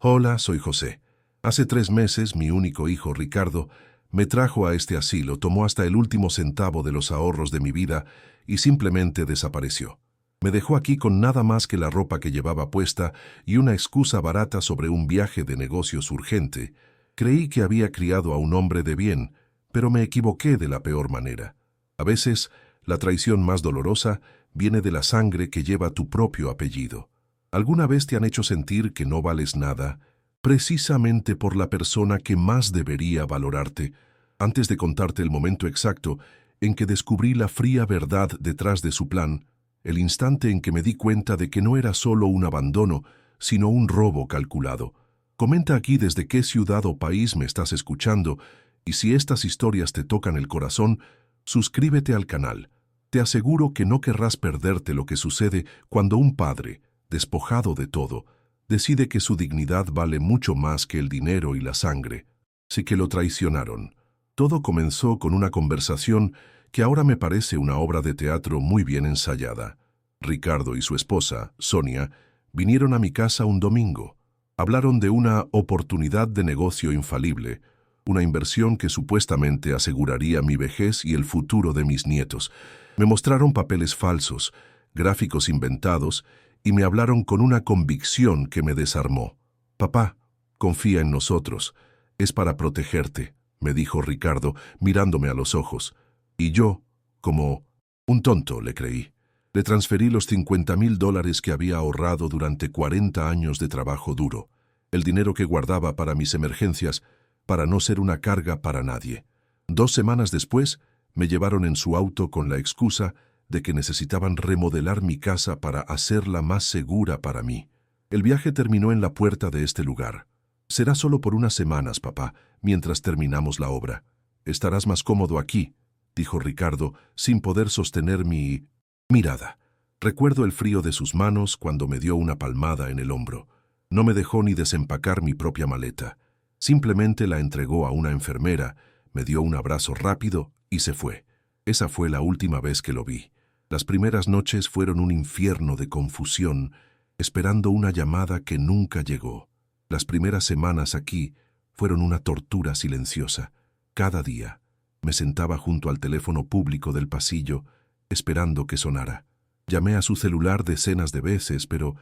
Hola, soy José. Hace 3 meses, mi único hijo, Ricardo, me trajo a este asilo, tomó hasta el último centavo de los ahorros de mi vida y simplemente desapareció. Me dejó aquí con nada más que la ropa que llevaba puesta y una excusa barata sobre un viaje de negocios urgente. Creí que había criado a un hombre de bien, pero me equivoqué de la peor manera. A veces, la traición más dolorosa viene de la sangre que lleva tu propio apellido. ¿Alguna vez te han hecho sentir que no vales nada, precisamente por la persona que más debería valorarte? Antes de contarte el momento exacto en que descubrí la fría verdad detrás de su plan, el instante en que me di cuenta de que no era solo un abandono, sino un robo calculado. Comenta aquí desde qué ciudad o país me estás escuchando, y si estas historias te tocan el corazón, suscríbete al canal. Te aseguro que no querrás perderte lo que sucede cuando un padre, despojado de todo, decide que su dignidad vale mucho más que el dinero y la sangre. Sí que lo traicionaron. Todo comenzó con una conversación que ahora me parece una obra de teatro muy bien ensayada. Ricardo y su esposa, Sonia, vinieron a mi casa un domingo. Hablaron de una oportunidad de negocio infalible, una inversión que supuestamente aseguraría mi vejez y el futuro de mis nietos. Me mostraron papeles falsos, gráficos inventados, y me hablaron con una convicción que me desarmó. «Papá, confía en nosotros. Es para protegerte», me dijo Ricardo, mirándome a los ojos. Y yo, como un tonto, le creí. Le transferí los $50,000 que había ahorrado durante 40 años de trabajo duro, el dinero que guardaba para mis emergencias, para no ser una carga para nadie. 2 semanas después, me llevaron en su auto con la excusa de que necesitaban remodelar mi casa para hacerla más segura para mí. El viaje terminó en la puerta de este lugar. «Será solo por unas semanas, papá, mientras terminamos la obra. Estarás más cómodo aquí», dijo Ricardo, sin poder sostener mi mirada. Recuerdo el frío de sus manos cuando me dio una palmada en el hombro. No me dejó ni desempacar mi propia maleta. Simplemente la entregó a una enfermera, me dio un abrazo rápido y se fue. Esa fue la última vez que lo vi. Las primeras noches fueron un infierno de confusión, esperando una llamada que nunca llegó. Las primeras semanas aquí fueron una tortura silenciosa. Cada día me sentaba junto al teléfono público del pasillo, esperando que sonara. Llamé a su celular decenas de veces, pero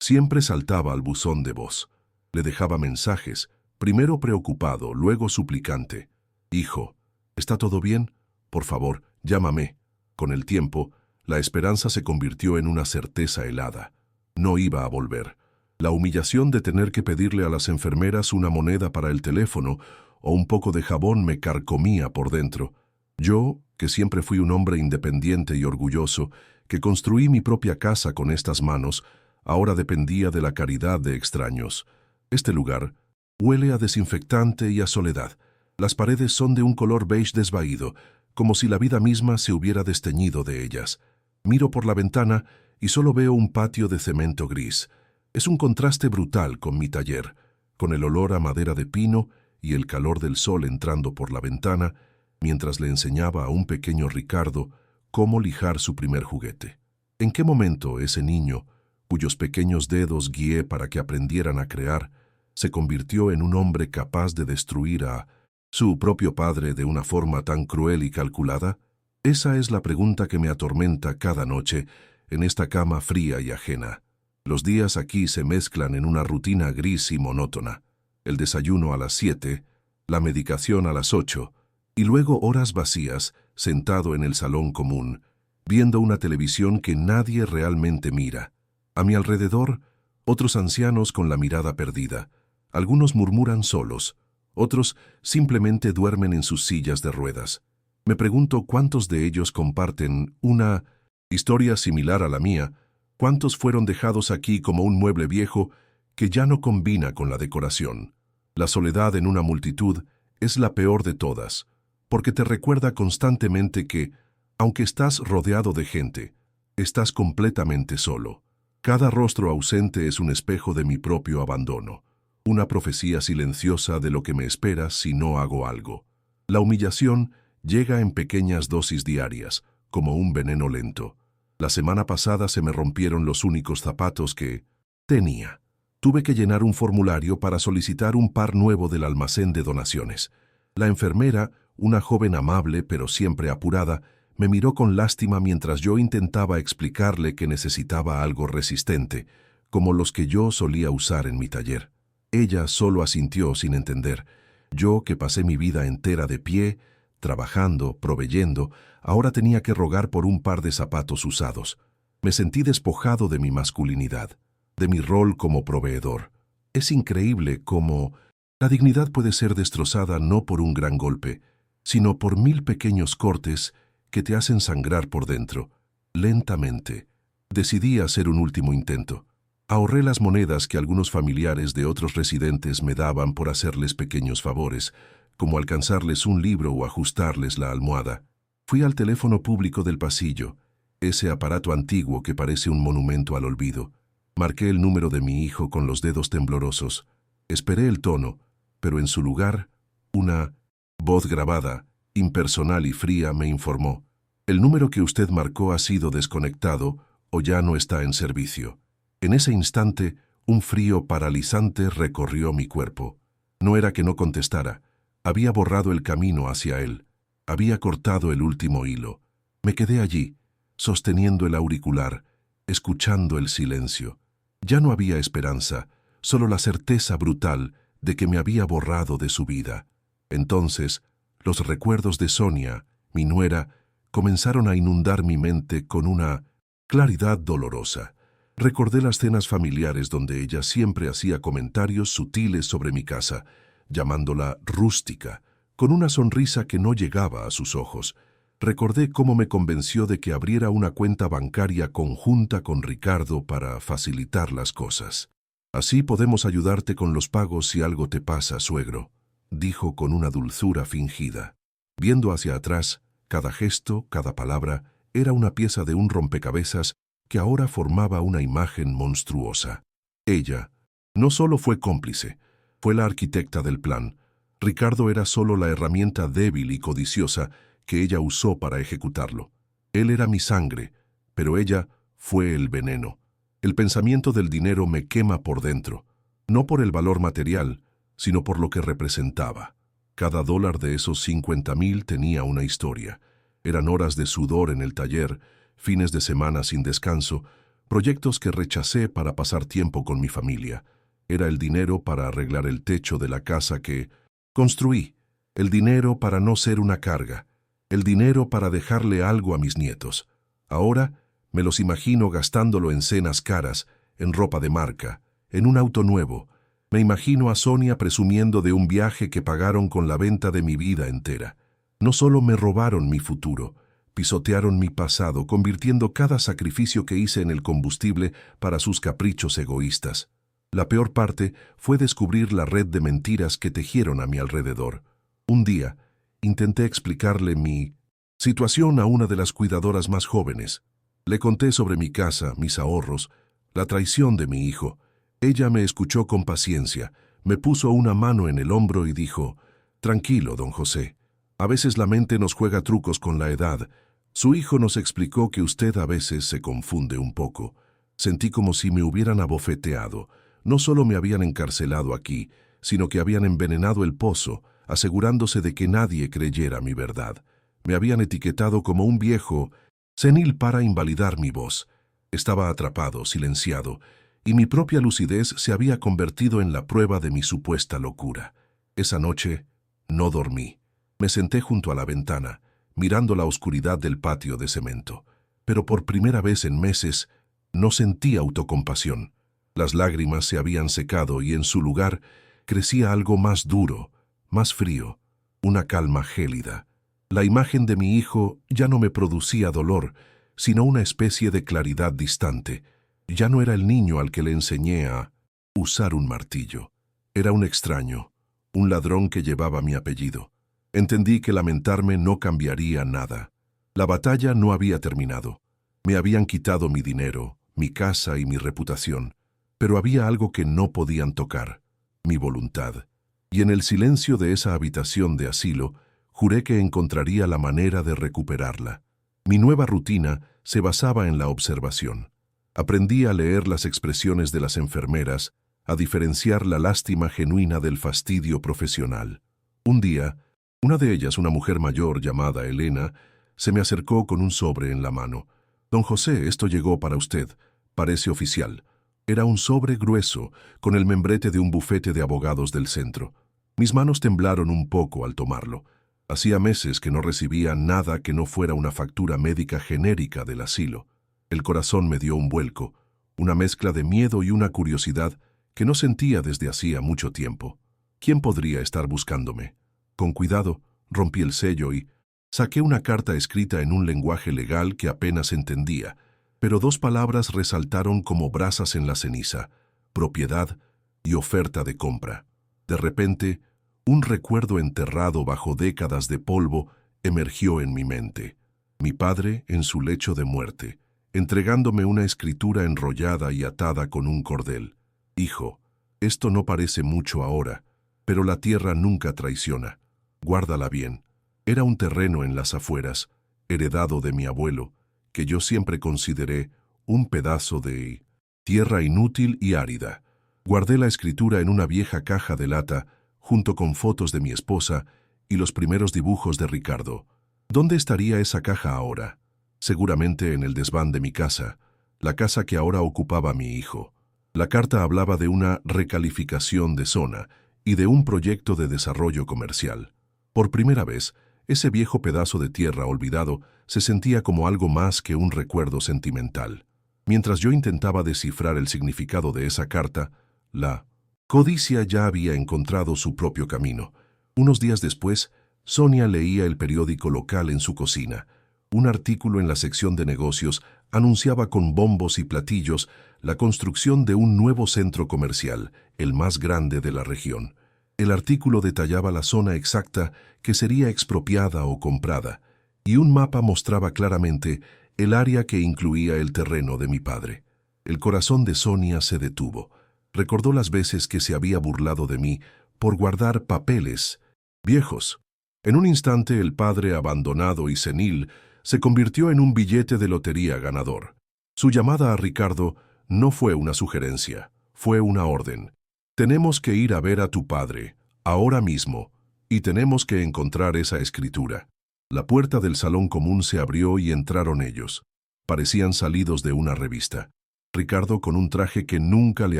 siempre saltaba al buzón de voz. Le dejaba mensajes, primero preocupado, luego suplicante. «Hijo, ¿está todo bien? Por favor, llámame». Con el tiempo, la esperanza se convirtió en una certeza helada. No iba a volver. La humillación de tener que pedirle a las enfermeras una moneda para el teléfono o un poco de jabón me carcomía por dentro. Yo, que siempre fui un hombre independiente y orgulloso, que construí mi propia casa con estas manos, ahora dependía de la caridad de extraños. Este lugar huele a desinfectante y a soledad. Las paredes son de un color beige desvaído, como si la vida misma se hubiera desteñido de ellas. Miro por la ventana y solo veo un patio de cemento gris. Es un contraste brutal con mi taller, con el olor a madera de pino y el calor del sol entrando por la ventana, mientras le enseñaba a un pequeño Ricardo cómo lijar su primer juguete. ¿En qué momento ese niño, cuyos pequeños dedos guié para que aprendieran a crear, se convirtió en un hombre capaz de destruir a su propio padre de una forma tan cruel y calculada? Esa es la pregunta que me atormenta cada noche en esta cama fría y ajena. Los días aquí se mezclan en una rutina gris y monótona. El desayuno a las 7, la medicación a las 8, y luego horas vacías, sentado en el salón común, viendo una televisión que nadie realmente mira. A mi alrededor, otros ancianos con la mirada perdida. Algunos murmuran solos, otros simplemente duermen en sus sillas de ruedas. Me pregunto cuántos de ellos comparten una historia similar a la mía, cuántos fueron dejados aquí como un mueble viejo que ya no combina con la decoración. La soledad en una multitud es la peor de todas, porque te recuerda constantemente que, aunque estás rodeado de gente, estás completamente solo. Cada rostro ausente es un espejo de mi propio abandono, una profecía silenciosa de lo que me espera si no hago algo. La humillación llega en pequeñas dosis diarias, como un veneno lento. La semana pasada se me rompieron los únicos zapatos que tenía. Tuve que llenar un formulario para solicitar un par nuevo del almacén de donaciones. La enfermera, una joven amable pero siempre apurada, me miró con lástima mientras yo intentaba explicarle que necesitaba algo resistente, como los que yo solía usar en mi taller. Ella solo asintió sin entender. Yo, que pasé mi vida entera de pie, trabajando, proveyendo, ahora tenía que rogar por un par de zapatos usados. Me sentí despojado de mi masculinidad, de mi rol como proveedor. Es increíble cómo la dignidad puede ser destrozada no por un gran golpe, sino por 1000 pequeños cortes que te hacen sangrar por dentro. Lentamente, decidí hacer un último intento. Ahorré las monedas que algunos familiares de otros residentes me daban por hacerles pequeños favores, como alcanzarles un libro o ajustarles la almohada. Fui al teléfono público del pasillo, ese aparato antiguo que parece un monumento al olvido. Marqué el número de mi hijo con los dedos temblorosos. Esperé el tono, pero en su lugar, una voz grabada, impersonal y fría, me informó: «El número que usted marcó ha sido desconectado o ya no está en servicio». En ese instante, un frío paralizante recorrió mi cuerpo. No era que no contestara. Había borrado el camino hacia él. Había cortado el último hilo. Me quedé allí, sosteniendo el auricular, escuchando el silencio. Ya no había esperanza, solo la certeza brutal de que me había borrado de su vida. Entonces, los recuerdos de Sonia, mi nuera, comenzaron a inundar mi mente con una claridad dolorosa. Recordé las cenas familiares donde ella siempre hacía comentarios sutiles sobre mi casa, llamándola rústica, con una sonrisa que no llegaba a sus ojos. Recordé cómo me convenció de que abriera una cuenta bancaria conjunta con Ricardo para facilitar las cosas. «Así podemos ayudarte con los pagos si algo te pasa, suegro», dijo con una dulzura fingida. Viendo hacia atrás, cada gesto, cada palabra, era una pieza de un rompecabezas que ahora formaba una imagen monstruosa. Ella no solo fue cómplice, fue la arquitecta del plan. Ricardo era solo la herramienta débil y codiciosa que ella usó para ejecutarlo. Él era mi sangre, pero ella fue el veneno. El pensamiento del dinero me quema por dentro, no por el valor material, sino por lo que representaba. Cada dólar de esos 50,000 tenía una historia. Eran horas de sudor en el taller, fines de semana sin descanso, proyectos que rechacé para pasar tiempo con mi familia. Era el dinero para arreglar el techo de la casa que construí, el dinero para no ser una carga, el dinero para dejarle algo a mis nietos. Ahora me los imagino gastándolo en cenas caras, en ropa de marca, en un auto nuevo. Me imagino a Sonia presumiendo de un viaje que pagaron con la venta de mi vida entera. No solo me robaron mi futuro, pisotearon mi pasado, convirtiendo cada sacrificio que hice en el combustible para sus caprichos egoístas. La peor parte fue descubrir la red de mentiras que tejieron a mi alrededor. Un día, intenté explicarle mi situación a una de las cuidadoras más jóvenes. Le conté sobre mi casa, mis ahorros, la traición de mi hijo. Ella me escuchó con paciencia, me puso una mano en el hombro y dijo: «Tranquilo, don José. A veces la mente nos juega trucos con la edad. Su hijo nos explicó que usted a veces se confunde un poco». Sentí como si me hubieran abofeteado. No solo me habían encarcelado aquí, sino que habían envenenado el pozo, asegurándose de que nadie creyera mi verdad. Me habían etiquetado como un viejo senil para invalidar mi voz. Estaba atrapado, silenciado, y mi propia lucidez se había convertido en la prueba de mi supuesta locura. Esa noche no dormí. Me senté junto a la ventana, mirando la oscuridad del patio de cemento. Pero por primera vez en meses no sentí autocompasión. Las lágrimas se habían secado y en su lugar crecía algo más duro, más frío, una calma gélida. La imagen de mi hijo ya no me producía dolor, sino una especie de claridad distante. Ya no era el niño al que le enseñé a usar un martillo. Era un extraño, un ladrón que llevaba mi apellido. Entendí que lamentarme no cambiaría nada. La batalla no había terminado. Me habían quitado mi dinero, mi casa y mi reputación, pero había algo que no podían tocar: mi voluntad. Y en el silencio de esa habitación de asilo, juré que encontraría la manera de recuperarla. Mi nueva rutina se basaba en la observación. Aprendí a leer las expresiones de las enfermeras, a diferenciar la lástima genuina del fastidio profesional. Un día, una de ellas, una mujer mayor llamada Elena, se me acercó con un sobre en la mano. «Don José, esto llegó para usted. Parece oficial». Era un sobre grueso, con el membrete de un bufete de abogados del centro. Mis manos temblaron un poco al tomarlo. Hacía meses que no recibía nada que no fuera una factura médica genérica del asilo. El corazón me dio un vuelco, una mezcla de miedo y una curiosidad que no sentía desde hacía mucho tiempo. ¿Quién podría estar buscándome? Con cuidado, rompí el sello y saqué una carta escrita en un lenguaje legal que apenas entendía, pero dos palabras resaltaron como brasas en la ceniza: propiedad y oferta de compra. De repente, un recuerdo enterrado bajo décadas de polvo emergió en mi mente. Mi padre en su lecho de muerte, entregándome una escritura enrollada y atada con un cordel. «Hijo, esto no parece mucho ahora, pero la tierra nunca traiciona. Guárdala bien». Era un terreno en las afueras, heredado de mi abuelo, que yo siempre consideré un pedazo de tierra inútil y árida. Guardé la escritura en una vieja caja de lata, junto con fotos de mi esposa y los primeros dibujos de Ricardo. ¿Dónde estaría esa caja ahora? Seguramente en el desván de mi casa, la casa que ahora ocupaba mi hijo. La carta hablaba de una recalificación de zona y de un proyecto de desarrollo comercial. Por primera vez, ese viejo pedazo de tierra olvidado se sentía como algo más que un recuerdo sentimental. Mientras yo intentaba descifrar el significado de esa carta, la codicia ya había encontrado su propio camino. Unos días después, Sonia leía el periódico local en su cocina. Un artículo en la sección de negocios anunciaba con bombos y platillos la construcción de un nuevo centro comercial, el más grande de la región. El artículo detallaba la zona exacta que sería expropiada o comprada, y un mapa mostraba claramente el área que incluía el terreno de mi padre. El corazón de Sonia se detuvo. Recordó las veces que se había burlado de mí por guardar papeles viejos. En un instante, el padre, abandonado y senil, se convirtió en un billete de lotería ganador. Su llamada a Ricardo no fue una sugerencia, fue una orden. «Tenemos que ir a ver a tu padre, ahora mismo, y tenemos que encontrar esa escritura». La puerta del salón común se abrió y entraron ellos. Parecían salidos de una revista. Ricardo con un traje que nunca le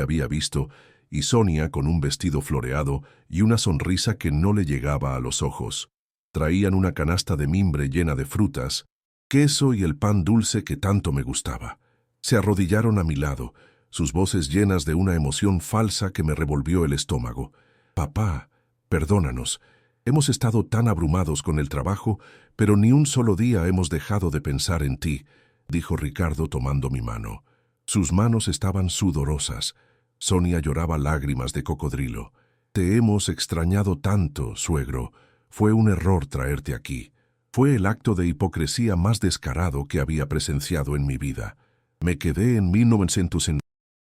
había visto, y Sonia con un vestido floreado y una sonrisa que no le llegaba a los ojos. Traían una canasta de mimbre llena de frutas, queso y el pan dulce que tanto me gustaba. Se arrodillaron a mi lado, sus voces llenas de una emoción falsa que me revolvió el estómago. «Papá, perdónanos. Hemos estado tan abrumados con el trabajo, pero ni un solo día hemos dejado de pensar en ti», dijo Ricardo tomando mi mano. Sus manos estaban sudorosas. Sonia lloraba lágrimas de cocodrilo. «Te hemos extrañado tanto, suegro. Fue un error traerte aquí. Fue el acto de hipocresía más descarado que había presenciado en mi vida. Me quedé en 1900 en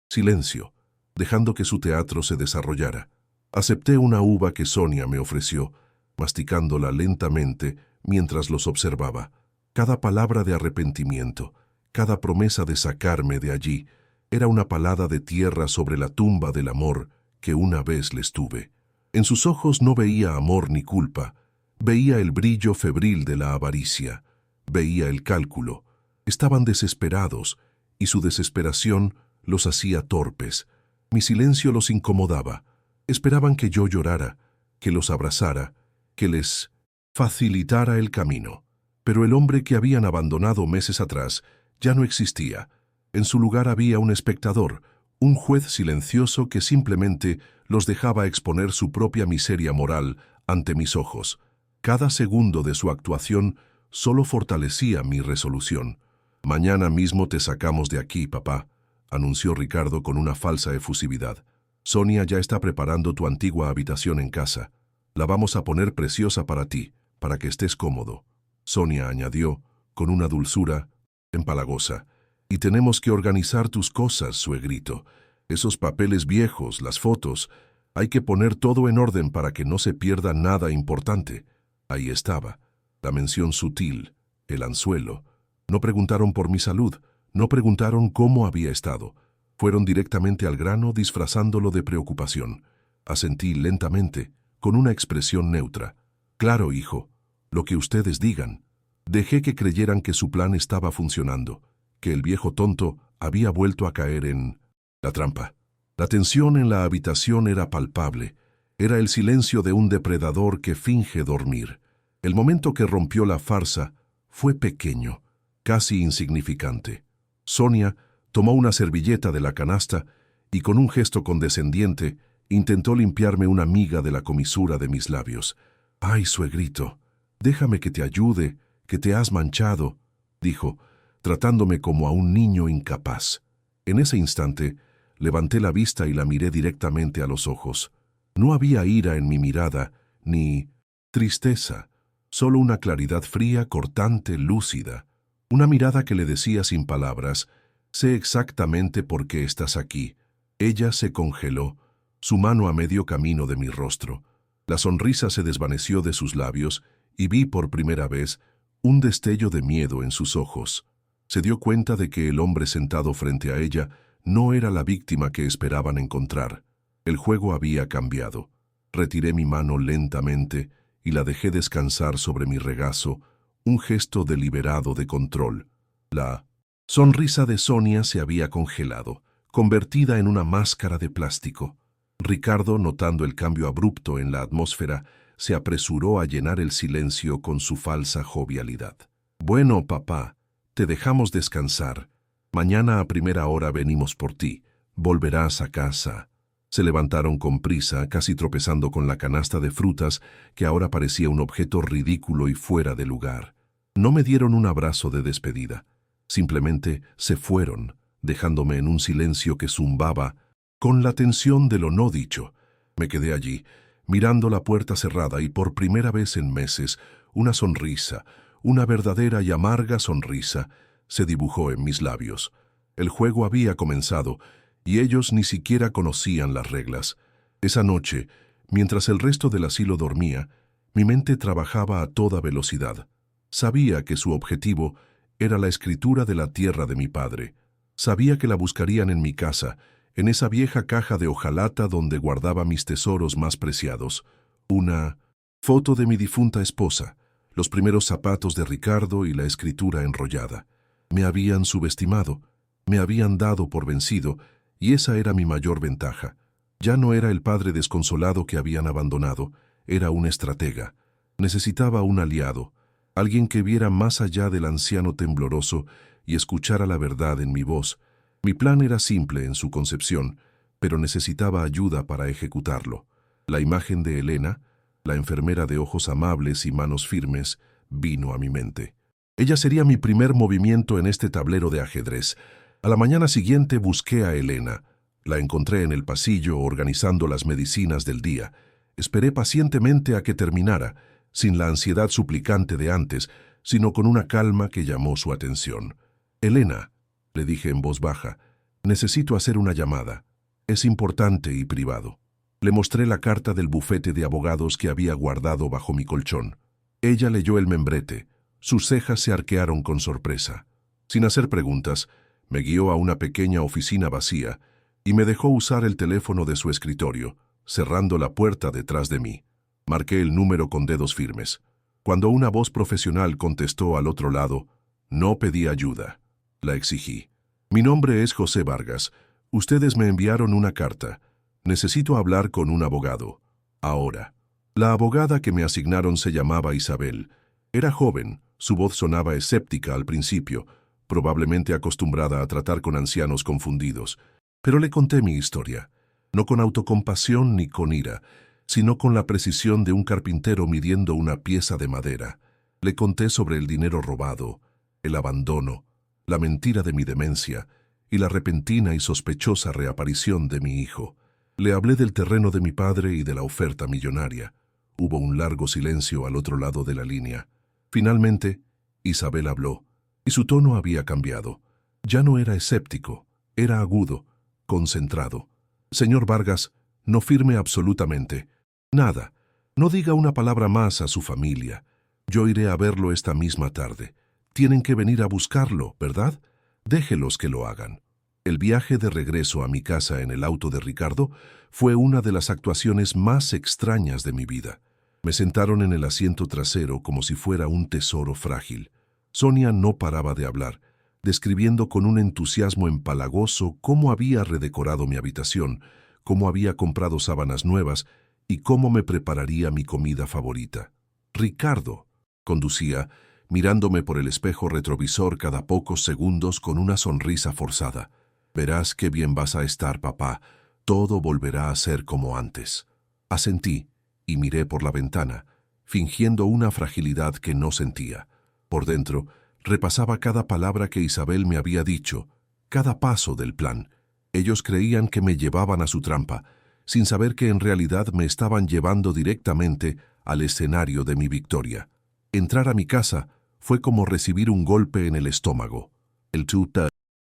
silencio, dejando que su teatro se desarrollara. Acepté una uva que Sonia me ofreció, masticándola lentamente mientras los observaba. Cada palabra de arrepentimiento, cada promesa de sacarme de allí, era una palada de tierra sobre la tumba del amor que una vez les tuve. En sus ojos no veía amor ni culpa, veía el brillo febril de la avaricia, veía el cálculo. Estaban desesperados, y su desesperación los hacía torpes. Mi silencio los incomodaba. Esperaban que yo llorara, que los abrazara, que les facilitara el camino. Pero el hombre que habían abandonado meses atrás ya no existía. En su lugar había un espectador, un juez silencioso que simplemente los dejaba exponer su propia miseria moral ante mis ojos. Cada segundo de su actuación solo fortalecía mi resolución. «Mañana mismo te sacamos de aquí, papá», anunció Ricardo con una falsa efusividad. «Sonia ya está preparando tu antigua habitación en casa. La vamos a poner preciosa para ti, para que estés cómodo». Sonia añadió, con una dulzura empalagosa: «Y tenemos que organizar tus cosas, suegrito. Esos papeles viejos, las fotos, hay que poner todo en orden para que no se pierda nada importante». Ahí estaba, la mención sutil, el anzuelo. No preguntaron por mi salud, no preguntaron cómo había estado. Fueron directamente al grano, disfrazándolo de preocupación. Asentí lentamente, con una expresión neutra. Claro, hijo, lo que ustedes digan. Dejé que creyeran que su plan estaba funcionando, que el viejo tonto había vuelto a caer en la trampa. La tensión en la habitación era palpable. Era el silencio de un depredador que finge dormir. El momento que rompió la farsa fue pequeño, casi insignificante. Sonia tomó una servilleta de la canasta y con un gesto condescendiente intentó limpiarme una miga de la comisura de mis labios. «Ay, suegrito, déjame que te ayude, que te has manchado», dijo, tratándome como a un niño incapaz. En ese instante, levanté la vista y la miré directamente a los ojos. No había ira en mi mirada, ni tristeza, solo una claridad fría, cortante, lúcida. Una mirada que le decía sin palabras: «Sé exactamente por qué estás aquí». Ella se congeló, su mano a medio camino de mi rostro. La sonrisa se desvaneció de sus labios y vi por primera vez un destello de miedo en sus ojos. Se dio cuenta de que el hombre sentado frente a ella no era la víctima que esperaban encontrar. El juego había cambiado. Retiré mi mano lentamente y la dejé descansar sobre mi regazo, un gesto deliberado de control. La sonrisa de Sonia se había congelado, convertida en una máscara de plástico. Ricardo, notando el cambio abrupto en la atmósfera, se apresuró a llenar el silencio con su falsa jovialidad. «Bueno, papá, te dejamos descansar. Mañana a primera hora venimos por ti. Volverás a casa». Se levantaron con prisa, casi tropezando con la canasta de frutas, que ahora parecía un objeto ridículo y fuera de lugar. No me dieron un abrazo de despedida. Simplemente se fueron, dejándome en un silencio que zumbaba con la tensión de lo no dicho. Me quedé allí, mirando la puerta cerrada, y por primera vez en meses, una sonrisa, una verdadera y amarga sonrisa, se dibujó en mis labios. El juego había comenzado, y ellos ni siquiera conocían las reglas. Esa noche, mientras el resto del asilo dormía, mi mente trabajaba a toda velocidad. Sabía que su objetivo era la escritura de la tierra de mi padre. Sabía que la buscarían en mi casa, en esa vieja caja de hojalata donde guardaba mis tesoros más preciados. Una foto de mi difunta esposa, los primeros zapatos de Ricardo y la escritura enrollada. Me habían subestimado, me habían dado por vencido, y esa era mi mayor ventaja. Ya no era el padre desconsolado que habían abandonado, era un estratega. Necesitaba un aliado, alguien que viera más allá del anciano tembloroso y escuchara la verdad en mi voz. Mi plan era simple en su concepción, pero necesitaba ayuda para ejecutarlo. La imagen de Elena, la enfermera de ojos amables y manos firmes, vino a mi mente. Ella sería mi primer movimiento en este tablero de ajedrez. A la mañana siguiente busqué a Elena. La encontré en el pasillo organizando las medicinas del día. Esperé pacientemente a que terminara, sin la ansiedad suplicante de antes, sino con una calma que llamó su atención. «Elena», le dije en voz baja, «necesito hacer una llamada. Es importante y privado». Le mostré la carta del bufete de abogados que había guardado bajo mi colchón. Ella leyó el membrete. Sus cejas se arquearon con sorpresa. Sin hacer preguntas, me guió a una pequeña oficina vacía y me dejó usar el teléfono de su escritorio, cerrando la puerta detrás de mí. Marqué el número con dedos firmes. Cuando una voz profesional contestó al otro lado, no pedí ayuda. La exigí. «Mi nombre es José Vargas. Ustedes me enviaron una carta. Necesito hablar con un abogado. Ahora». La abogada que me asignaron se llamaba Isabel. Era joven, su voz sonaba escéptica al principio, probablemente acostumbrada a tratar con ancianos confundidos. Pero le conté mi historia, no con autocompasión ni con ira, sino con la precisión de un carpintero midiendo una pieza de madera. Le conté sobre el dinero robado, el abandono, la mentira de mi demencia y la repentina y sospechosa reaparición de mi hijo. Le hablé del terreno de mi padre y de la oferta millonaria. Hubo un largo silencio al otro lado de la línea. Finalmente, Isabel habló, y su tono había cambiado. Ya no era escéptico, era agudo, concentrado. «Señor Vargas, no firme absolutamente. Nada. No diga una palabra más a su familia. Yo iré a verlo esta misma tarde. Tienen que venir a buscarlo, ¿verdad? Déjelos que lo hagan». El viaje de regreso a mi casa en el auto de Ricardo fue una de las actuaciones más extrañas de mi vida. Me sentaron en el asiento trasero como si fuera un tesoro frágil. Sonia no paraba de hablar, describiendo con un entusiasmo empalagoso cómo había redecorado mi habitación, cómo había comprado sábanas nuevas y cómo me prepararía mi comida favorita. Ricardo conducía, mirándome por el espejo retrovisor cada pocos segundos con una sonrisa forzada. «Verás qué bien vas a estar, papá. Todo volverá a ser como antes». Asentí y miré por la ventana, fingiendo una fragilidad que no sentía. Por dentro, repasaba cada palabra que Isabel me había dicho, cada paso del plan. Ellos creían que me llevaban a su trampa, sin saber que en realidad me estaban llevando directamente al escenario de mi victoria. Entrar a mi casa fue como recibir un golpe en el estómago. El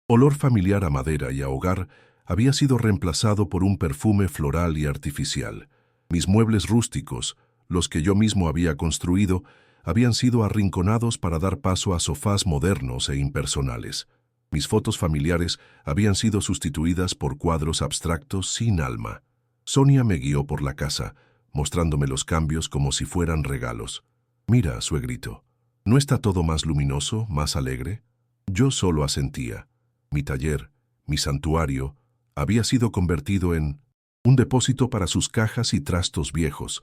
olor familiar a madera y a hogar había sido reemplazado por un perfume floral y artificial. Mis muebles rústicos, los que yo mismo había construido, habían sido arrinconados para dar paso a sofás modernos e impersonales. Mis fotos familiares habían sido sustituidas por cuadros abstractos sin alma. Sonia me guió por la casa, mostrándome los cambios como si fueran regalos. «Mira, suegrito, ¿no está todo más luminoso, más alegre?» Yo solo asentía. Mi taller, mi santuario, había sido convertido en un depósito para sus cajas y trastos viejos.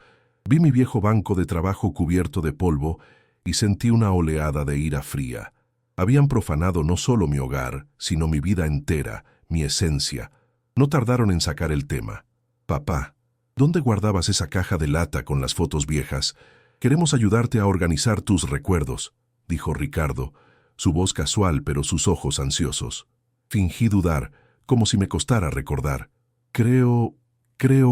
Vi mi viejo banco de trabajo cubierto de polvo y sentí una oleada de ira fría. Habían profanado no solo mi hogar, sino mi vida entera, mi esencia. No tardaron en sacar el tema. «Papá, ¿dónde guardabas esa caja de lata con las fotos viejas? Queremos ayudarte a organizar tus recuerdos», dijo Ricardo, su voz casual pero sus ojos ansiosos. Fingí dudar, como si me costara recordar. Creo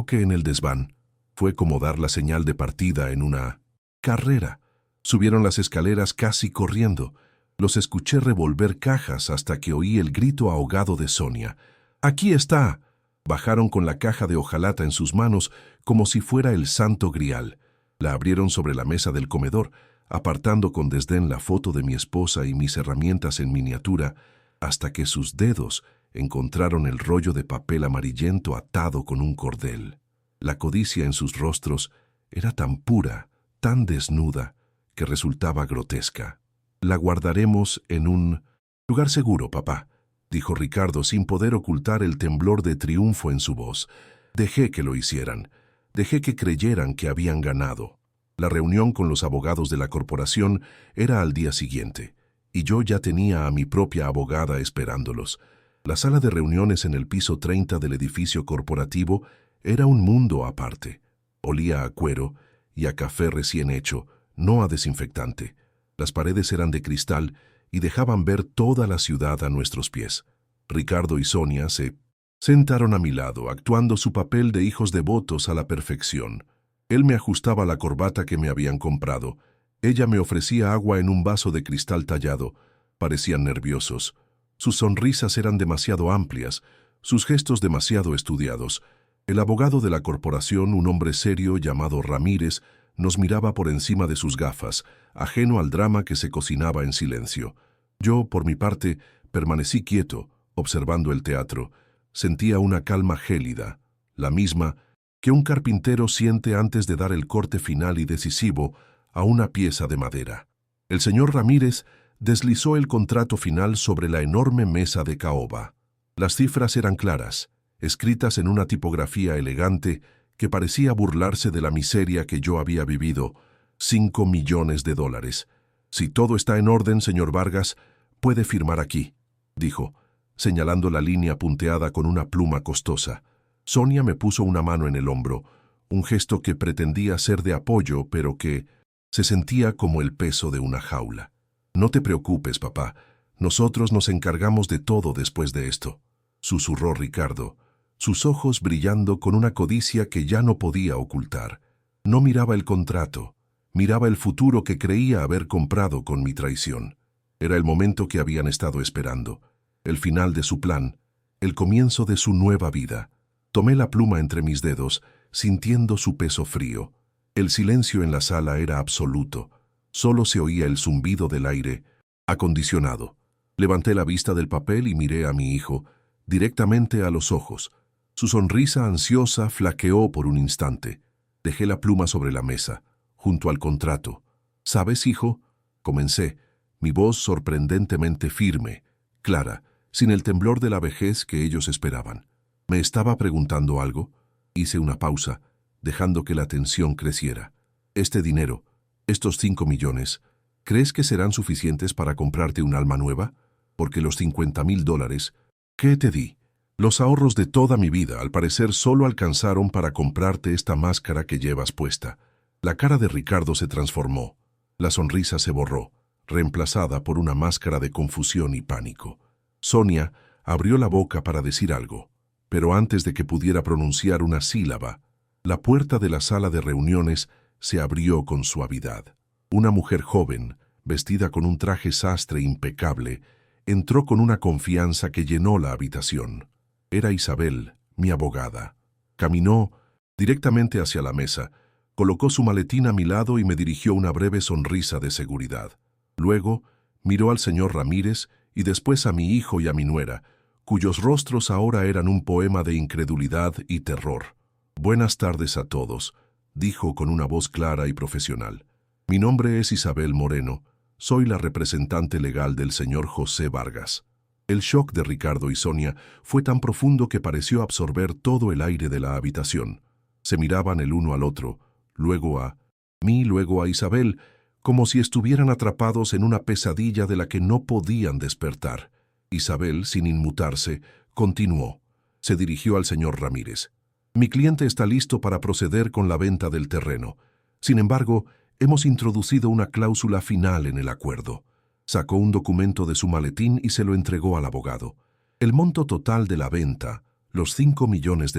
que en el desván. Fue como dar la señal de partida en una carrera. Subieron las escaleras casi corriendo. Los escuché revolver cajas hasta que oí el grito ahogado de Sonia. «¡Aquí está!». Bajaron con la caja de hojalata en sus manos como si fuera el santo grial. La abrieron sobre la mesa del comedor, apartando con desdén la foto de mi esposa y mis herramientas en miniatura, hasta que sus dedos encontraron el rollo de papel amarillento atado con un cordel. La codicia en sus rostros era tan pura, tan desnuda, que resultaba grotesca. «La guardaremos en un lugar seguro, papá», dijo Ricardo sin poder ocultar el temblor de triunfo en su voz. Dejé que lo hicieran. Dejé que creyeran que habían ganado. La reunión con los abogados de la corporación era al día siguiente, y yo ya tenía a mi propia abogada esperándolos. La sala de reuniones en el piso 30 del edificio corporativo era un mundo aparte. Olía a cuero y a café recién hecho, no a desinfectante. Las paredes eran de cristal y dejaban ver toda la ciudad a nuestros pies. Ricardo y Sonia se sentaron a mi lado, actuando su papel de hijos devotos a la perfección. Él me ajustaba la corbata que me habían comprado. Ella me ofrecía agua en un vaso de cristal tallado. Parecían nerviosos. Sus sonrisas eran demasiado amplias, sus gestos demasiado estudiados. El abogado de la corporación, un hombre serio llamado Ramírez, nos miraba por encima de sus gafas, ajeno al drama que se cocinaba en silencio. Yo, por mi parte, permanecí quieto, observando el teatro. Sentía una calma gélida, la misma que un carpintero siente antes de dar el corte final y decisivo a una pieza de madera. El señor Ramírez deslizó el contrato final sobre la enorme mesa de caoba. Las cifras eran claras, escritas en una tipografía elegante que parecía burlarse de la miseria que yo había vivido. $5 millones. «Si todo está en orden, señor Vargas, puede firmar aquí», dijo, señalando la línea punteada con una pluma costosa. Sonia me puso una mano en el hombro, un gesto que pretendía ser de apoyo, pero que se sentía como el peso de una jaula. «No te preocupes, papá. Nosotros nos encargamos de todo después de esto», susurró Ricardo, sus ojos brillando con una codicia que ya no podía ocultar. No miraba el contrato, miraba el futuro que creía haber comprado con mi traición. Era el momento que habían estado esperando, el final de su plan, el comienzo de su nueva vida. Tomé la pluma entre mis dedos, sintiendo su peso frío. El silencio en la sala era absoluto. Solo se oía el zumbido del aire acondicionado. Levanté la vista del papel y miré a mi hijo, directamente a los ojos. Su sonrisa ansiosa flaqueó por un instante. Dejé la pluma sobre la mesa, junto al contrato. «¿Sabes, hijo?», comencé, mi voz sorprendentemente firme, clara, sin el temblor de la vejez que ellos esperaban. ¿Me estaba preguntando algo? Hice una pausa, dejando que la tensión creciera. «Este dinero, estos 5 millones, ¿crees que serán suficientes para comprarte un alma nueva? Porque los $50,000, ¿qué te di? Los ahorros de toda mi vida, al parecer, solo alcanzaron para comprarte esta máscara que llevas puesta». La cara de Ricardo se transformó. La sonrisa se borró, reemplazada por una máscara de confusión y pánico. Sonia abrió la boca para decir algo, pero antes de que pudiera pronunciar una sílaba, la puerta de la sala de reuniones se abrió con suavidad. Una mujer joven, vestida con un traje sastre impecable, entró con una confianza que llenó la habitación. Era Isabel, mi abogada. Caminó directamente hacia la mesa, colocó su maletín a mi lado y me dirigió una breve sonrisa de seguridad. Luego, miró al señor Ramírez y después a mi hijo y a mi nuera, cuyos rostros ahora eran un poema de incredulidad y terror. «Buenas tardes a todos», dijo con una voz clara y profesional. «Mi nombre es Isabel Moreno. Soy la representante legal del señor José Vargas». El shock de Ricardo y Sonia fue tan profundo que pareció absorber todo el aire de la habitación. Se miraban el uno al otro, luego a mí, luego a Isabel, como si estuvieran atrapados en una pesadilla de la que no podían despertar. Isabel, sin inmutarse, continuó. Se dirigió al señor Ramírez. «Mi cliente está listo para proceder con la venta del terreno. Sin embargo, hemos introducido una cláusula final en el acuerdo». Sacó un documento de su maletín y se lo entregó al abogado. «El monto total de la venta, los $5 millones,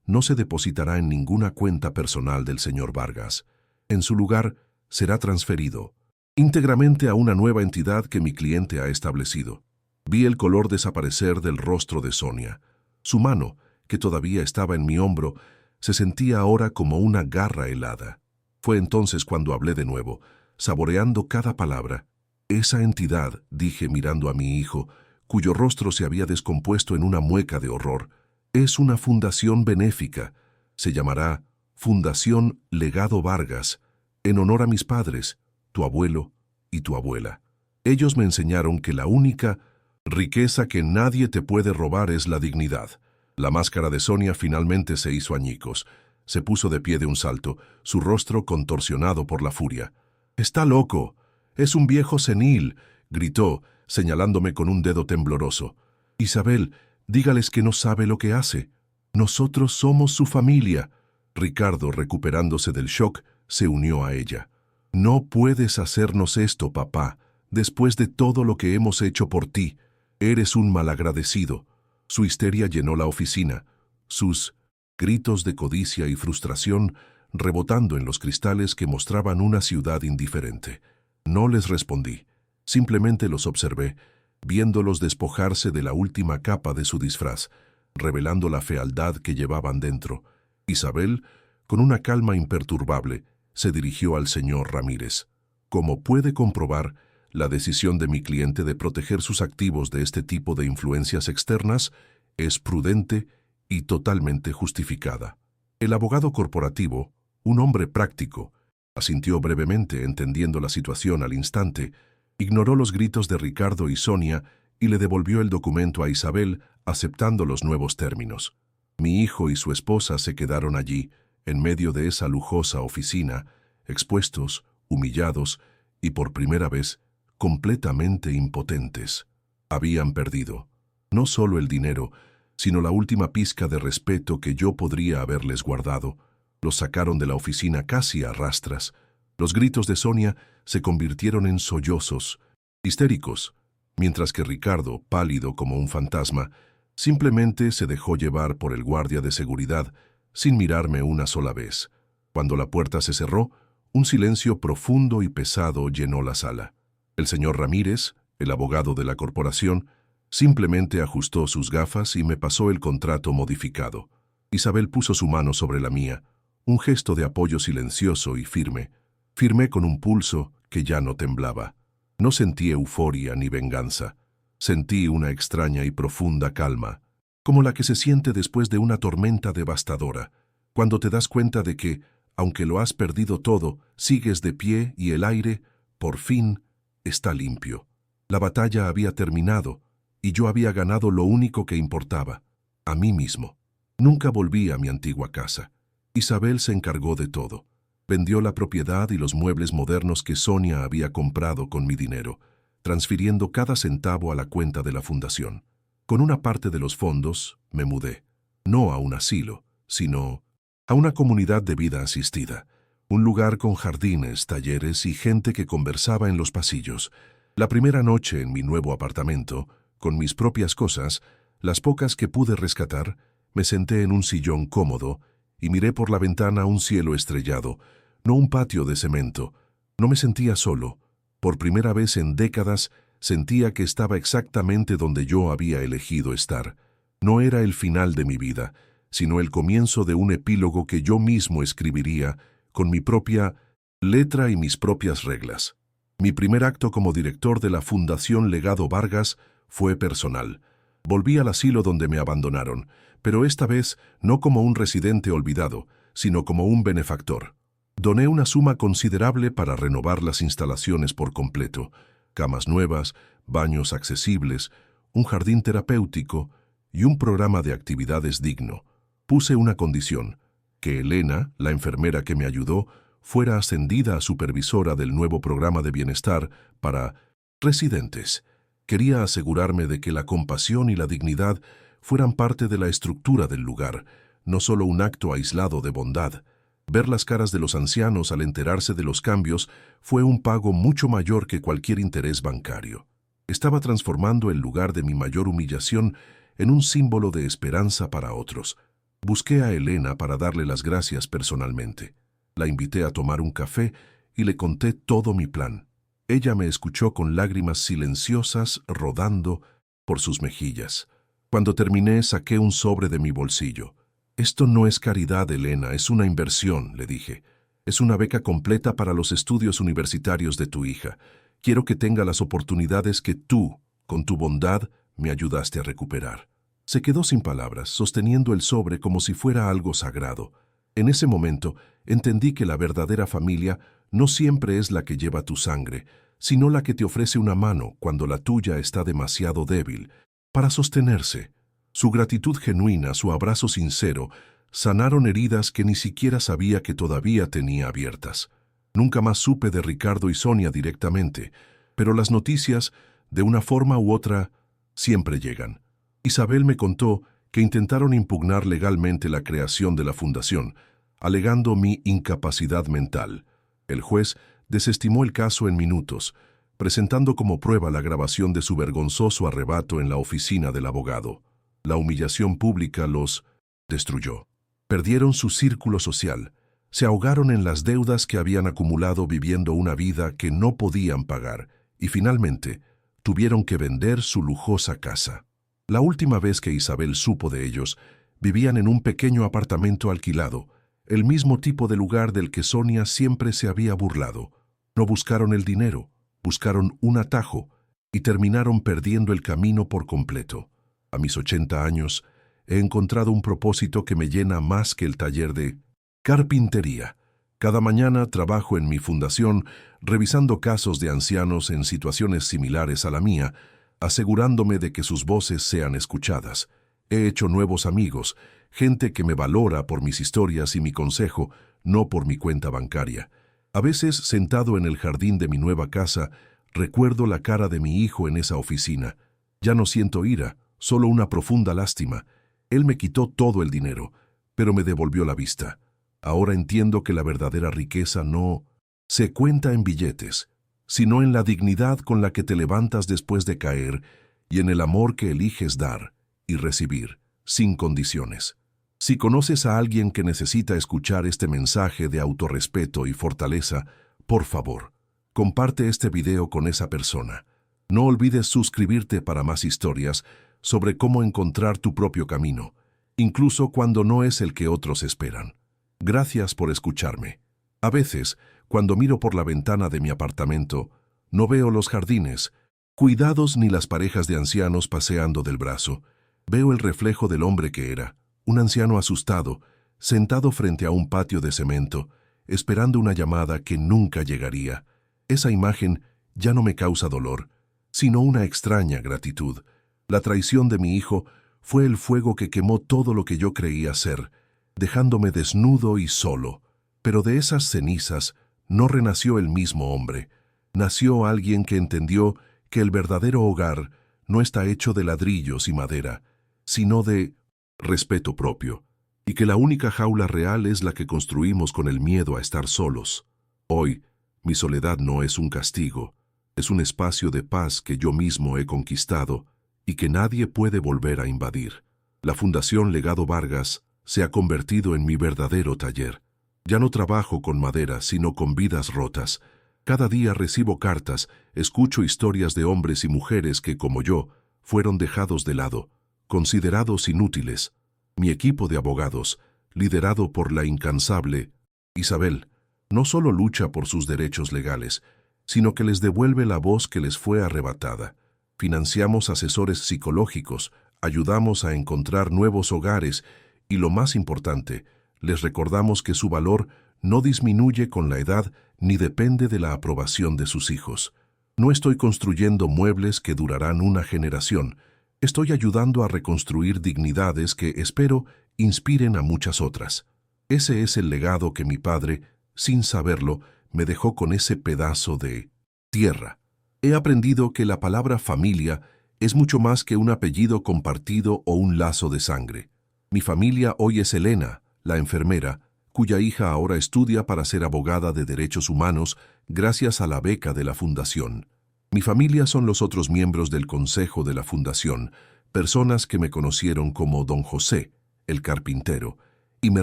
no se depositará en ninguna cuenta personal del señor Vargas. En su lugar, será transferido íntegramente a una nueva entidad que mi cliente ha establecido». Vi el color desaparecer del rostro de Sonia. Su mano, que todavía estaba en mi hombro, se sentía ahora como una garra helada. Fue entonces cuando hablé de nuevo, saboreando cada palabra. «Esa entidad», dije mirando a mi hijo, cuyo rostro se había descompuesto en una mueca de horror, «es una fundación benéfica. Se llamará Fundación Legado Vargas, en honor a mis padres, tu abuelo y tu abuela. Ellos me enseñaron que la única riqueza que nadie te puede robar es la dignidad». La máscara de Sonia finalmente se hizo añicos. Se puso de pie de un salto, su rostro contorsionado por la furia. «Está loco. Es un viejo senil», gritó, señalándome con un dedo tembloroso. «Isabel, dígales que no sabe lo que hace. Nosotros somos su familia». Ricardo, recuperándose del shock, se unió a ella. «No puedes hacernos esto, papá, después de todo lo que hemos hecho por ti. Eres un malagradecido». Su histeria llenó la oficina, sus gritos de codicia y frustración rebotando en los cristales que mostraban una ciudad indiferente. No les respondí, simplemente los observé, viéndolos despojarse de la última capa de su disfraz, revelando la fealdad que llevaban dentro. Isabel, con una calma imperturbable, se dirigió al señor Ramírez. «Como puede comprobar, la decisión de mi cliente de proteger sus activos de este tipo de influencias externas es prudente y totalmente justificada». El abogado corporativo, un hombre práctico, asintió brevemente, entendiendo la situación al instante, ignoró los gritos de Ricardo y Sonia y le devolvió el documento a Isabel, aceptando los nuevos términos. Mi hijo y su esposa se quedaron allí, en medio de esa lujosa oficina, expuestos, humillados y, por primera vez, completamente impotentes. Habían perdido, no solo el dinero, sino la última pizca de respeto que yo podría haberles guardado. Los sacaron de la oficina casi a rastras. Los gritos de Sonia se convirtieron en sollozos, histéricos, mientras que Ricardo, pálido como un fantasma, simplemente se dejó llevar por el guardia de seguridad, sin mirarme una sola vez. Cuando la puerta se cerró, un silencio profundo y pesado llenó la sala. El señor Ramírez, el abogado de la corporación, simplemente ajustó sus gafas y me pasó el contrato modificado. Isabel puso su mano sobre la mía, un gesto de apoyo silencioso y firme. Firmé con un pulso que ya no temblaba. No sentí euforia ni venganza, Sentí una extraña y profunda calma, como la que se siente después de una tormenta devastadora, cuando te das cuenta de que, aunque lo has perdido todo, sigues de pie y el aire, por fin, está limpio. La batalla había terminado y yo había ganado lo único que importaba, a mí mismo. Nunca volví a mi antigua casa. Isabel se encargó de todo. Vendió la propiedad y los muebles modernos que Sonia había comprado con mi dinero, transfiriendo cada centavo a la cuenta de la fundación. Con una parte de los fondos, me mudé. No a un asilo, sino a una comunidad de vida asistida. Un lugar con jardines, talleres y gente que conversaba en los pasillos. La primera noche en mi nuevo apartamento, con mis propias cosas, las pocas que pude rescatar, me senté en un sillón cómodo y miré por la ventana un cielo estrellado, no un patio de cemento. No me sentía solo. Por primera vez en décadas sentía que estaba exactamente donde yo había elegido estar. No era el final de mi vida, sino el comienzo de un epílogo que yo mismo escribiría con mi propia letra y mis propias reglas. Mi primer acto como director de la Fundación Legado Vargas fue personal. Volví al asilo donde me abandonaron, pero esta vez no como un residente olvidado, sino como un benefactor. Doné una suma considerable para renovar las instalaciones por completo: camas nuevas, baños accesibles, un jardín terapéutico y un programa de actividades digno. Puse una condición: que Elena, la enfermera que me ayudó, fuera ascendida a supervisora del nuevo programa de bienestar para residentes. Quería asegurarme de que la compasión y la dignidad fueran parte de la estructura del lugar, no solo un acto aislado de bondad. Ver las caras de los ancianos al enterarse de los cambios fue un pago mucho mayor que cualquier interés bancario. Estaba transformando el lugar de mi mayor humillación en un símbolo de esperanza para otros. Busqué a Elena para darle las gracias personalmente. La invité a tomar un café y le conté todo mi plan. Ella me escuchó con lágrimas silenciosas rodando por sus mejillas. Cuando terminé, saqué un sobre de mi bolsillo. «Esto no es caridad, Elena, es una inversión», le dije. «Es una beca completa para los estudios universitarios de tu hija. Quiero que tenga las oportunidades que tú, con tu bondad, me ayudaste a recuperar». Se quedó sin palabras, sosteniendo el sobre como si fuera algo sagrado. En ese momento, entendí que la verdadera familia no siempre es la que lleva tu sangre, sino la que te ofrece una mano cuando la tuya está demasiado débil, para sostenerse. Su gratitud genuina, su abrazo sincero, sanaron heridas que ni siquiera sabía que todavía tenía abiertas. Nunca más supe de Ricardo y Sonia directamente, pero las noticias, de una forma u otra, siempre llegan. Isabel me contó que intentaron impugnar legalmente la creación de la fundación, alegando mi incapacidad mental. El juez desestimó el caso en minutos, presentando como prueba la grabación de su vergonzoso arrebato en la oficina del abogado. La humillación pública los destruyó. Perdieron su círculo social, se ahogaron en las deudas que habían acumulado viviendo una vida que no podían pagar y finalmente tuvieron que vender su lujosa casa. La última vez que Isabel supo de ellos, vivían en un pequeño apartamento alquilado, el mismo tipo de lugar del que Sonia siempre se había burlado. No buscaron el dinero, buscaron un atajo y terminaron perdiendo el camino por completo. A mis 80 años, he encontrado un propósito que me llena más que el taller de carpintería. Cada mañana trabajo en mi fundación revisando casos de ancianos en situaciones similares a la mía, asegurándome de que sus voces sean escuchadas. He hecho nuevos amigos, gente que me valora por mis historias y mi consejo, no por mi cuenta bancaria. A veces, sentado en el jardín de mi nueva casa, recuerdo la cara de mi hijo en esa oficina. Ya no siento ira, solo una profunda lástima. Él me quitó todo el dinero, pero me devolvió la vista. Ahora entiendo que la verdadera riqueza no se cuenta en billetes, sino en la dignidad con la que te levantas después de caer y en el amor que eliges dar y recibir, sin condiciones. Si conoces a alguien que necesita escuchar este mensaje de autorrespeto y fortaleza, por favor, comparte este video con esa persona. No olvides suscribirte para más historias sobre cómo encontrar tu propio camino, incluso cuando no es el que otros esperan. Gracias por escucharme. A veces, cuando miro por la ventana de mi apartamento, no veo los jardines, cuidados ni las parejas de ancianos paseando del brazo. Veo el reflejo del hombre que era, un anciano asustado, sentado frente a un patio de cemento, esperando una llamada que nunca llegaría. Esa imagen ya no me causa dolor, sino una extraña gratitud. La traición de mi hijo fue el fuego que quemó todo lo que yo creía ser, dejándome desnudo y solo. Pero de esas cenizas no renació el mismo hombre. Nació alguien que entendió que el verdadero hogar no está hecho de ladrillos y madera, sino de respeto propio, y que la única jaula real es la que construimos con el miedo a estar solos. Hoy, mi soledad no es un castigo, es un espacio de paz que yo mismo he conquistado y que nadie puede volver a invadir. La Fundación Legado Vargas se ha convertido en mi verdadero taller. Ya no trabajo con madera, sino con vidas rotas. Cada día recibo cartas, escucho historias de hombres y mujeres que, como yo, fueron dejados de lado, considerados inútiles. Mi equipo de abogados, liderado por la incansable Isabel, no solo lucha por sus derechos legales, sino que les devuelve la voz que les fue arrebatada. Financiamos asesores psicológicos, ayudamos a encontrar nuevos hogares y, lo más importante, les recordamos que su valor no disminuye con la edad ni depende de la aprobación de sus hijos. No estoy construyendo muebles que durarán una generación. Estoy ayudando a reconstruir dignidades que, espero, inspiren a muchas otras. Ese es el legado que mi padre, sin saberlo, me dejó con ese pedazo de tierra. He aprendido que la palabra familia es mucho más que un apellido compartido o un lazo de sangre. Mi familia hoy es Elena, la enfermera, cuya hija ahora estudia para ser abogada de derechos humanos gracias a la beca de la Fundación. Mi familia son los otros miembros del Consejo de la Fundación, personas que me conocieron como Don José, el carpintero, y me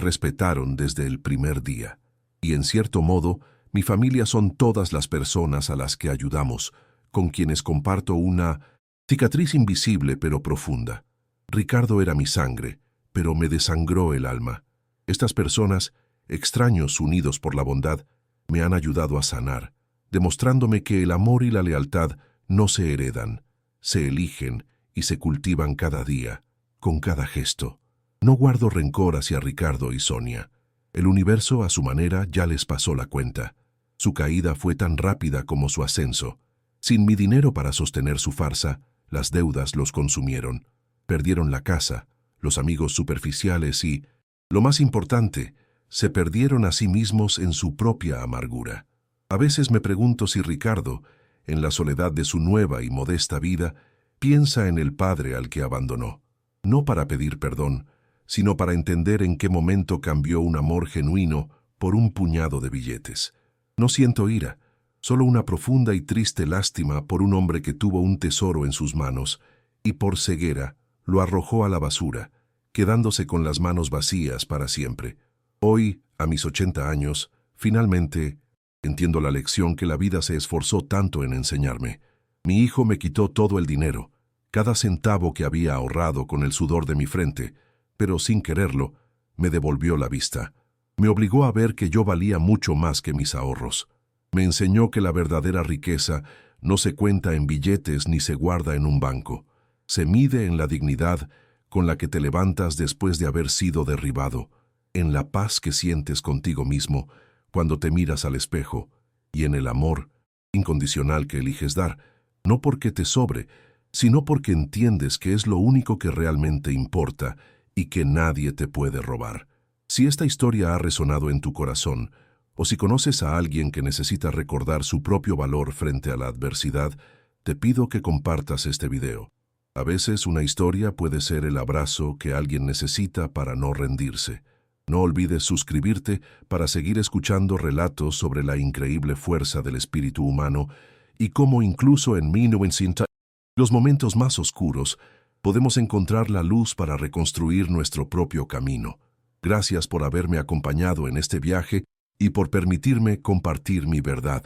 respetaron desde el primer día. Y en cierto modo, mi familia son todas las personas a las que ayudamos, con quienes comparto una cicatriz invisible pero profunda. Ricardo era mi sangre, pero me desangró el alma. Estas personas, extraños unidos por la bondad, me han ayudado a sanar, demostrándome que el amor y la lealtad no se heredan, se eligen y se cultivan cada día, con cada gesto. No guardo rencor hacia Ricardo y Sonia. El universo, a su manera, ya les pasó la cuenta. Su caída fue tan rápida como su ascenso. Sin mi dinero para sostener su farsa, las deudas los consumieron. Perdieron la casa, los amigos superficiales y, lo más importante, se perdieron a sí mismos en su propia amargura. A veces me pregunto si Ricardo, en la soledad de su nueva y modesta vida, piensa en el padre al que abandonó, no para pedir perdón, sino para entender en qué momento cambió un amor genuino por un puñado de billetes. No siento ira, solo una profunda y triste lástima por un hombre que tuvo un tesoro en sus manos y por ceguera lo arrojó a la basura, quedándose con las manos vacías para siempre. Hoy, a mis 80 años, finalmente entiendo la lección que la vida se esforzó tanto en enseñarme. Mi hijo me quitó todo el dinero, cada centavo que había ahorrado con el sudor de mi frente, pero sin quererlo, me devolvió la vista. Me obligó a ver que yo valía mucho más que mis ahorros. Me enseñó que la verdadera riqueza no se cuenta en billetes ni se guarda en un banco. Se mide en la dignidad con la que te levantas después de haber sido derribado, en la paz que sientes contigo mismo cuando te miras al espejo y en el amor incondicional que eliges dar, no porque te sobre, sino porque entiendes que es lo único que realmente importa y que nadie te puede robar. Si esta historia ha resonado en tu corazón, o si conoces a alguien que necesita recordar su propio valor frente a la adversidad, te pido que compartas este video. A veces una historia puede ser el abrazo que alguien necesita para no rendirse. No olvides suscribirte para seguir escuchando relatos sobre la increíble fuerza del espíritu humano y cómo incluso en 1900, los momentos más oscuros, podemos encontrar la luz para reconstruir nuestro propio camino. Gracias por haberme acompañado en este viaje y por permitirme compartir mi verdad.